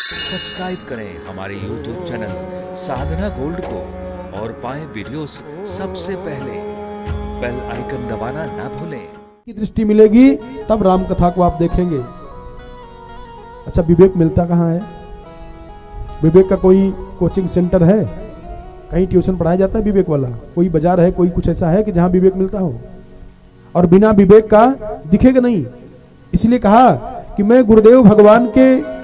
Subscribe करें हमारे YouTube channel साधना gold को और पाएं वीडियोस सबसे पहले। बेल आइकन दबाना ना भूलें। की दृष्टि मिलेगी तब राम कथा को आप देखेंगे। अच्छा, विवेक मिलता कहाँ है? विवेक का कोई कोचिंग सेंटर है? कहीं ट्यूशन पढ़ाया जाता है विवेक वाला? कोई बाजार है, कोई कुछ ऐसा है कि जहां विवेक मिलता हो? और बिना विवेक का दिखेगा नहीं। इसलिए कहा कि मैं गुरुदेव भगवान के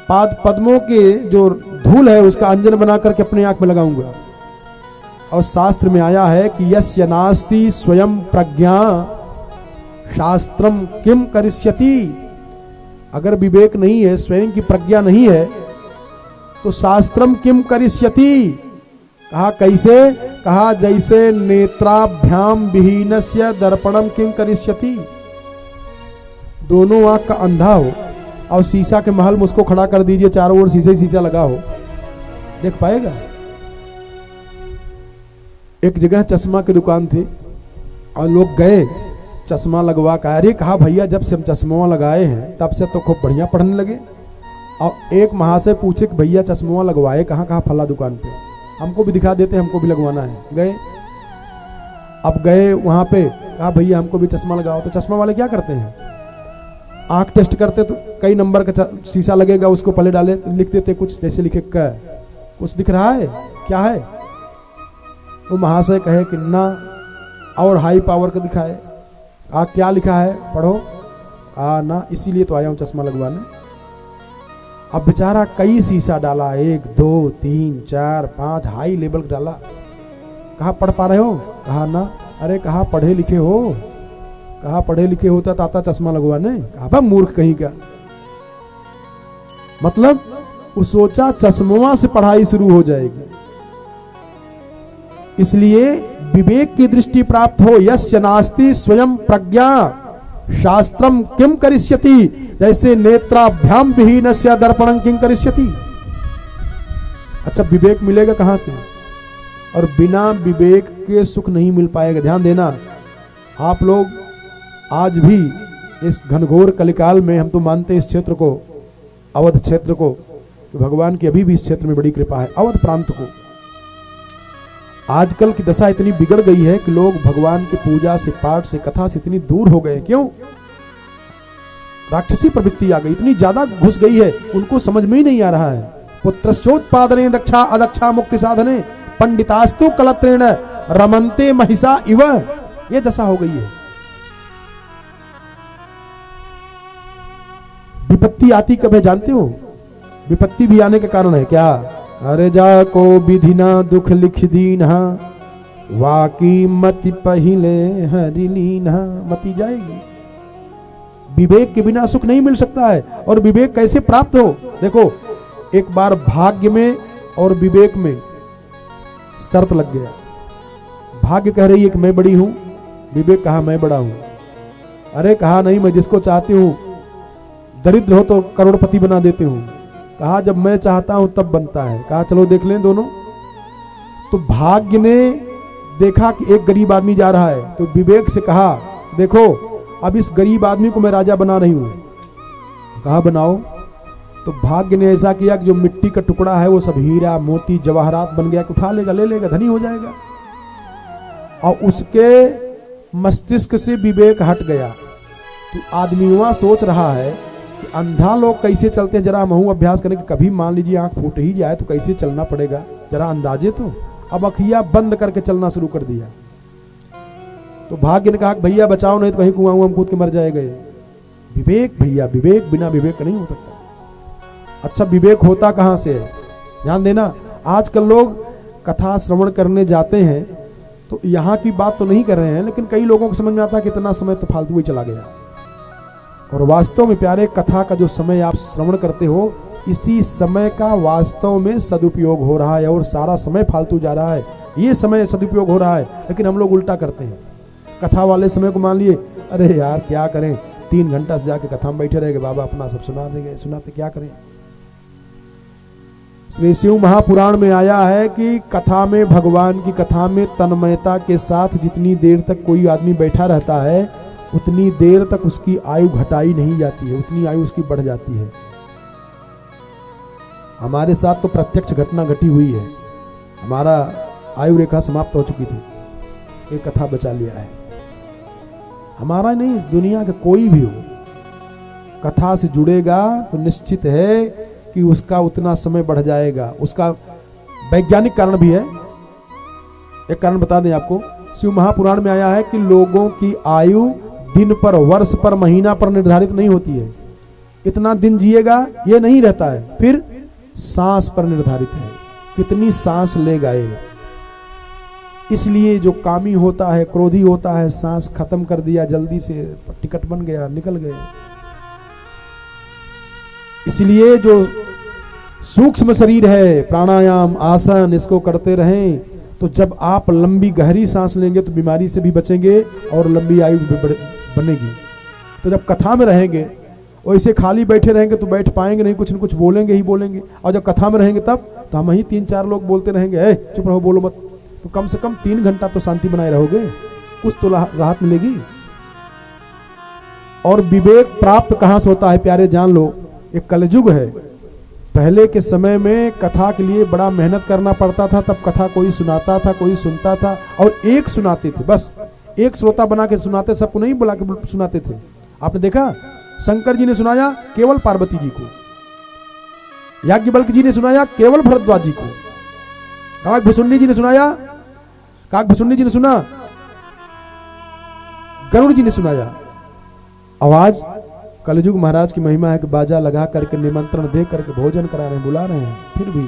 पाद पद्मों के जो धूल है उसका अंजन बना करके अपने आंख में लगाऊंगा। और शास्त्र में आया है कि यस्य नास्ति स्वयं प्रज्ञा शास्त्रम किम करिष्यति। अगर विवेक नहीं है, स्वयं की प्रज्ञा नहीं है, तो शास्त्रम किम करिष्यति। कहा कैसे? कहा जैसे नेत्राभ्याम विहीनस्य दर्पणम किम करिष्यति। दोनों आंख का अंधा हो और शीशा के महल में उसको खड़ा कर दीजिए, चारों ओर शीशे शीशा लगा हो, देख पाएगा? एक जगह चश्मा की दुकान थी और लोग गए चश्मा लगवा कर। अरे कहा भैया जब से हम चश्मा लगाए हैं तब से तो खूब बढ़िया पढ़ने लगे। और एक महाशय पूछे कि भैया चश्मा लगवाए कहाँ? कहाँ फला दुकान पे, हमको भी दिखा देते, हमको भी लगवाना है। गए, अब गए वहां पे, कहा भैया हमको भी चश्मा लगाओ। तो चश्मा वाले क्या करते हैं, आंख टेस्ट करते तो कई नंबर का शीशा लगेगा, उसको पहले डाले तो लिख देते कुछ, जैसे लिखे क, कुछ दिख रहा है क्या है? वो महाशय कहे कि ना, और हाई पावर का दिखाए। क्या लिखा है पढ़ो। ना, इसीलिए तो आया हूं चश्मा लगवाने। अब बेचारा कई शीशा डाला, 1 2 3 4 5 हाई लेवल डाला। कहा पढ़ पा रहे हो? कहा ना। अरे कहा पढ़े लिखे हो? कहा पढ़े लिखे होता तो आता चश्मा लगवाने। कहा मूर्ख कहीं का। मतलब वो सोचा चश्मा से पढ़ाई शुरू हो जाएगी। इसलिए विवेक की दृष्टि प्राप्त हो। यस्य नास्ति स्वयं प्रज्ञा शास्त्रम किम करिष्यति। जैसे नेत्राभ्याम विहीनस्य दर्पणं किम करिष्यति। अच्छा, विवेक मिलेगा कहां से? और बिना विवेक के सुख नहीं मिल पाएगा। ध्यान देना, आप लोग आज भी इस घनघोर कलिकाल में, हम तो मानते हैं इस क्षेत्र को, अवध क्षेत्र को, भगवान की अभी भी इस क्षेत्र में बड़ी कृपा है। अवध प्रांत को आजकल की दशा इतनी बिगड़ गई है कि लोग भगवान की पूजा से, पाठ से, कथा से इतनी दूर हो गए। क्यों? राक्षसी प्रवृत्ति आ गई, इतनी ज्यादा घुस गई है, उनको समझ में ही नहीं आ रहा है। पुत्रश्चोत्पादने दक्षा अदक्षा मुक्ति साधने पंडितास्तु कलत्रेण रमन्ते महिषा इव। ये दशा हो गई है। विपत्ति आती कब है जानते हो? विपत्ति भी आने का कारण है क्या? अरे जा को विधिना दुख लिख दीना, वाकी मति पहिले हरिलीना। मति जाएगी। विवेक के बिना सुख नहीं मिल सकता है। और विवेक कैसे प्राप्त हो? देखो, एक बार भाग्य में और विवेक में शर्त लग गया। भाग्य कह रही है कि मैं बड़ी हूं, विवेक कहा मैं बड़ा हूं। अरे कहा नहीं, मैं जिसको चाहती हूं, दरिद्र हो तो करोड़पति बना देती हूं। कहा जब मैं चाहता हूं तब बनता है। कहा चलो देख लें दोनों। तो भाग्य ने देखा कि एक गरीब आदमी जा रहा है, तो विवेक से कहा देखो अब इस गरीब आदमी को मैं राजा बना रही हूं। कहा बनाओ। तो भाग्य ने ऐसा किया कि जो मिट्टी का टुकड़ा है वो सब हीरा मोती जवाहरात बन गया कि उठा लेगा, ले लेगा, धनी हो जाएगा। और उसके मस्तिष्क से विवेक हट गया। तो आदमी वहां सोच रहा है कि अंधा लोग कैसे चलते हैं, जरा हम अभ्यास करें कि कभी मान लीजिए आंख फूट ही जाए तो कैसे चलना पड़ेगा, जरा अंदाजे तो। अब अखियां बंद करके चलना शुरू कर दिया। तो भाग्य ने कहा भैया बचाओ, नहीं तो कहीं कुआं हम कूद के मर जाएगा। विवेक भैया, विवेक बिना विवेक नहीं हो सकता। अच्छा, विवेक होता कहां से है? ध्यान देना, आजकल लोग कथा श्रवण करने जाते हैं तो यहां की बात तो नहीं कर रहे हैं, लेकिन कई लोगों को समझ में आता है कि इतना समय तो फालतू ही चला गया। और वास्तव में प्यारे, कथा का जो समय आप श्रवण करते हो, इसी समय का वास्तव में सदुपयोग हो रहा है और सारा समय फालतू जा रहा है। ये समय सदुपयोग हो रहा है, लेकिन हम लोग उल्टा करते हैं। कथा वाले समय को मान लिए, अरे यार क्या करें, 3 घंटा से जाके कथा में बैठे रहेंगे, बाबा अपना सब सुना देंगे, सुनाते क्या करें। श्री शिव महापुराण में आया है कि कथा में, भगवान की कथा में तन्मयता के साथ जितनी देर तक कोई आदमी बैठा रहता है, उतनी देर तक उसकी आयु घटाई नहीं जाती है, उतनी आयु उसकी बढ़ जाती है। हमारे साथ तो प्रत्यक्ष घटना घटी हुई है। हमारा आयु रेखा समाप्त हो चुकी थी, एक कथा बचा लिया है। हमारा नहीं, इस दुनिया का कोई भी हो कथा से जुड़ेगा तो निश्चित है कि उसका उतना समय बढ़ जाएगा। उसका वैज्ञानिक कारण भी है। एक कारण बता दें आपको, शिव महापुराण में आया है कि लोगों की आयु दिन पर, वर्ष पर, महीना पर निर्धारित नहीं होती है। इतना दिन जिएगा ये नहीं रहता है। फिर सांस पर निर्धारित है, कितनी सांस ले गए। इसलिए जो कामी होता है, क्रोधी होता है, सांस खत्म कर दिया, जल्दी से टिकट बन गया, निकल गए। इसलिए जो सूक्ष्म शरीर है, प्राणायाम, आसन, इसको करते रहें तो जब आप लंबी गहरी सांस लेंगे तो बीमारी से भी बचेंगे और लंबी आयु बनेगी। तो जब कथा में रहेंगे, वैसे खाली बैठे रहेंगे तो बैठ पाएंगे नहीं, कुछ न कुछ बोलेंगे ही बोलेंगे। और जब कथा में रहेंगे तब तो हम ही 3-4 लोग बोलते रहेंगे, चुप रहो, बोलो मत। तो कम से कम 3 घंटा तो शांति बनाए रहोगे, कुछ तो राहत मिलेगी। और विवेक प्राप्त कहां से होता है प्यारे, जान लो, एक कलयुग है। पहले के समय में कथा के लिए बड़ा मेहनत करना पड़ता था, तब कथा कोई सुनाता था, कोई सुनता था, और एक सुनाते थे, बस एक श्रोता बना के सुनाते, सबको नहीं बुला के सुनाते थे। आपने देखा, शंकर जी ने सुनाया केवल पार्वती जी को, याज्ञवल्क्य जी ने सुनाया केवल भरद्वाज जी को, काकभुसुंडी जी ने सुनाया, काकभुसुंडी जी ने सुना, गरुड़ जी ने सुनाया। आवाज कलयुग महाराज की महिमा है कि बाजा लगा करके, निमंत्रण दे करके भोजन करा रहे हैं, बुला रहे हैं। फिर भी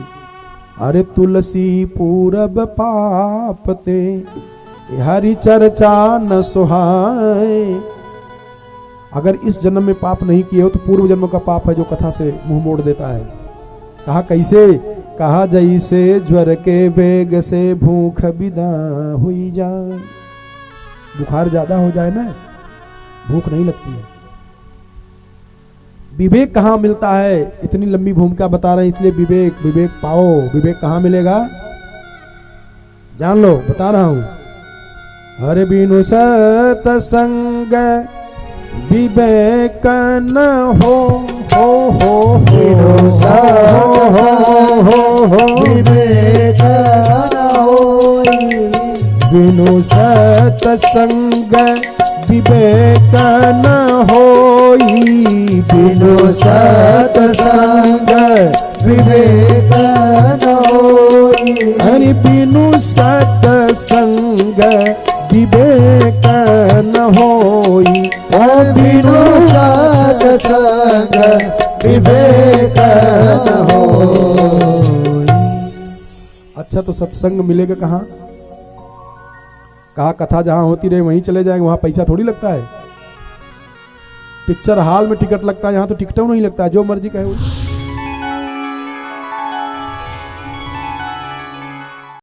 अरे तुलसी पूरब पापते हरि चर्चा न सुहाए। अगर इस जन्म में पाप नहीं किए हो तो पूर्व जन्म का पाप है जो कथा से मुंह मोड़ देता है। कहा कैसे, कहा जैसे ज्वर के वेग से भूख विदा हुई जाए। बुखार ज्यादा हो जाए ना, भूख नहीं लगती है। विवेक कहां मिलता है, इतनी लंबी भूमिका बता रहे हैं, इसलिए विवेक, विवेक पाओ। विवेक कहां मिलेगा जान लो, बता रहा हूं। हरे बिनु सतसंग विवेक न हो बिनु सतसंग विवेक न होई। बिनु सतसंग विवेक न होई। बिनु सतसंग विवेक न होई। हरि बिनु सतसंग विवेक न होई। बिनु सतसंग विवेक न होई। अच्छा, तो सत्संग मिलेगा कहाँ? कहा कथा जहां होती रहे वहीं चले जाएंगे, वहां पैसा थोड़ी लगता है। पिक्चर हॉल में टिकट लगता है, यहां तो टिकटों नहीं लगता है, जो मर्जी कहे।